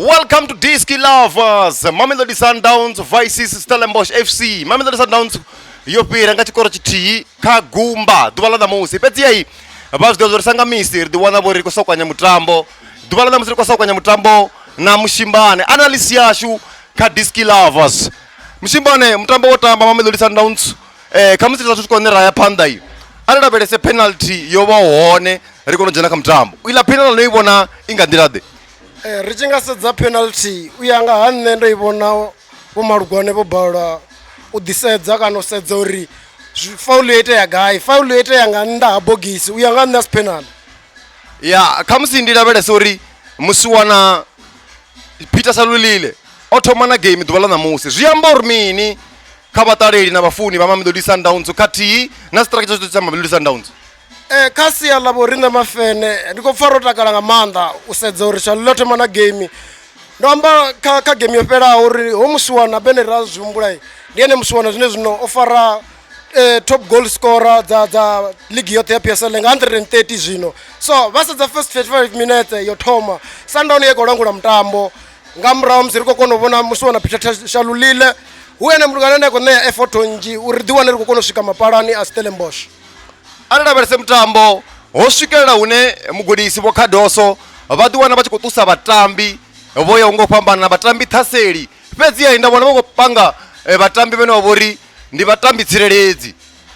Welcome to DISKI Lovers. Mamelodi Sundowns versus Stellenbosch FC. Mamelodi Sundowns yopira nga chikoro chiti kagumba duvala da musi peti aí abas de sanga misir de wana bori ko sokwanya mutambo duvala da musi ko sokwanya mutambo na mushimbane analysis yashu ka DISKI Lovers mushimbane mutambo wotamba Mamelodi Sundowns kamusiri za tukonera ya panda hiyo alada belese penalty yoba hone rikono jana ka mutambo ila penalty no ibona ingandirade richinga sedza penalty uyanga hanne ndo ibona bo malugwane bo bala u disedza kana u sedza uri foul ya guy foul ya nga nda ha bogisi uyanga nda penalty ya kamusindira bele sorry musiwana Peter Salulile othomana game dubala na musi ziyamba urmini khabataleli na bafuni ba Mamelodi Sundowns kati na structure tsa Mamelodi Sundowns kasi ya labo rinda mafene ndiko farota kala nga manda usedza uri shalote mana game ndomba ka game yopera uri ho musiwana bene razumbula ndiene musiwana zwino ofara top goal scorer za league yote ya PSL nga 130 zwino so vasedza first 45 minutes yothoma Sundown yeko langula mutambo ngamrawo mziriko kono bona musiwana Peter Shalulile uene mlugana ko ne effort onji uri diwana riko kono shika mapalani a Stellenbosch alada berese mutambo hoshikela une mugudisi bokadoso vaduwana bachikutusa batambi boya ungopambana na batambi thaseli pezi ya ndabona bokopanga batambi bene obori ndi batambi tsirelezi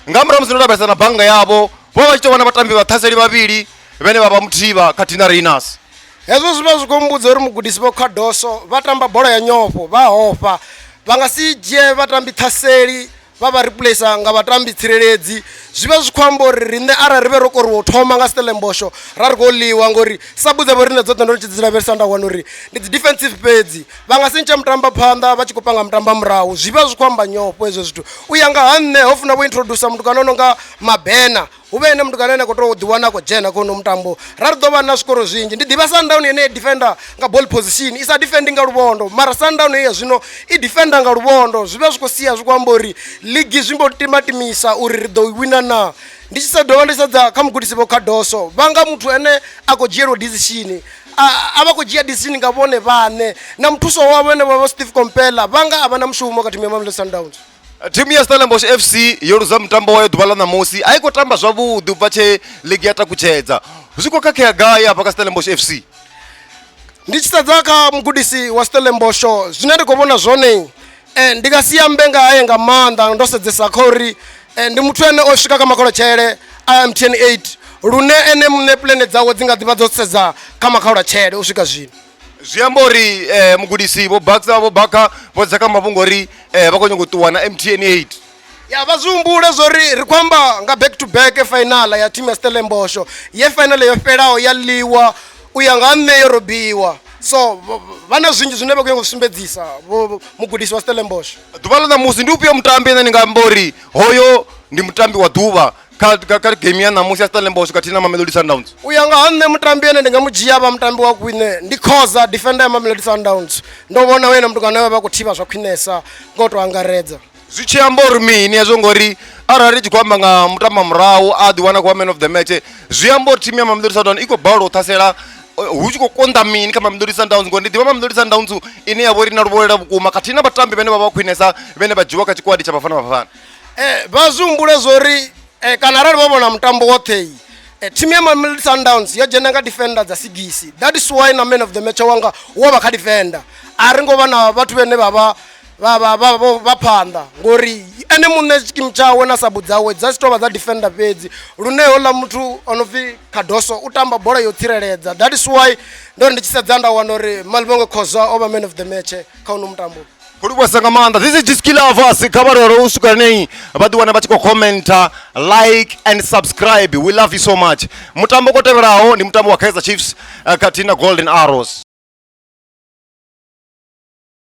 ngamra muzinoda berese na banga yabo bo bachitobana batambi bathaseli babili bene baba muthiba katina Rinas hezo zibazikombudza uri mugudisi bokadoso batamba bola ya nyopo bahofa bangasije batambi thaseli baba replace nga batambi tsireledzi zwiba zwikhombo rine ara ribe rokori wo thoma nga Stellenbosch ra rigoliwa ngori sabudza borine dzoto ndo chidzila versanda wanori ndi defensive peds bangasintsha mutamba phanda bachikopanga mutamba mrawo zwiba zwikhomba nyopo ezo zwithu uyanga hanne hofuna bo introduce mntu kanono nga mabena ubene mntu kanene ko to diwana ko jena kono mutambo ra ridova na skoro zwinji ndi diva Sundown ene defender nga ball position isa defending nga lubondo mara Sundown ye zwino I defender nga lubondo zwiba zvikosiya zwikwambori league zwimbo timatimisa uri rido wina na ndichisadova ndisadza kamugudisi bokadoso vanga muthu ene akojiero decision abakojia decision ngabone vane na mthuso wavo ene baba Steve Kompela vanga abana mshumo kati mwa Mamelodi Sundowns timu ya Stellenbosch FC yoruza mutambo wayo dubala na musi aiko tamba zvabudu bache league yata kuchedza zviko kake yagaya pa Stellenbosch FC ndichisadza ka mugudisi wa Stellenbosch zvine ndikobona zvone ndikasiya mbenga ayenga manda ndosedzesa khori ndi muthu ene osvika kamakolo chele MTN 8 lune ene mune plan dzawo dzinga dziva dzosedza kamakolo chele usvika zvino zviambori mugudisi bo baka bodzaka mavungori vakonyokutuwa na MTN 8 ya vazumbule zori rikwamba nga back to back final ya team ya Stellenbosch ye final yofelaho yaliwa uyanga nne yorobiwa so vana zwinji zwine vakuyenga kusumbedzisa mugudisi wa Stellenbosch duvala na musi ndi upia mutambi ene ngambori hoyo ndi mutambi wa duva ka game ya namusi ya Stellenbosch katina Mamelodi Sundowns uyanga hanne mutambi ene ndingamujiya ba mutambi wa kwine ndi khoza defender ya Mamelodi Sundowns ndovona wena mntu kana vakuthiva zvakhwinesa ngoto angaredza zvichiambori mini yazvo ngori arari chikwamba nga mutamba murawo adiwana kwa man of the match zviambori timu ya Mamelodi Sundowns iko balo thasela huchikokonda mini kama Mamelodi Sundowns ngondi ndiva Mamelodi Sundowns ine yavori na rubolera bukuma katina batambi bene baba khwinesa bene bajiwa ka chikwadi cha bafana vazumbule zori kana rari vavona mutambo wothei timu ya Mamelodi Sundowns yajena nga defender dza sigisi that is why na man of the match wanga wo vakha defender ari ngova na vathu vene vaphanda ngori ene mune chikimu chawe na sabu dzawe dzachitova dza defender pedzi luneho la muthu onofi Kadoso utamba bola yo tsireledza that is why ndo ndichisedza ndawana uri Malibonge Khoza over man of the match kauno mutambo Kulibwa sangamanda. This is DISKI Lovers. Kabaroro usukanei. Baduwana bachiko commenta, like and subscribe. We love you so much. Mutambo kote vrao ni mutambo wa Kaizer Chiefs katina Golden Arrows.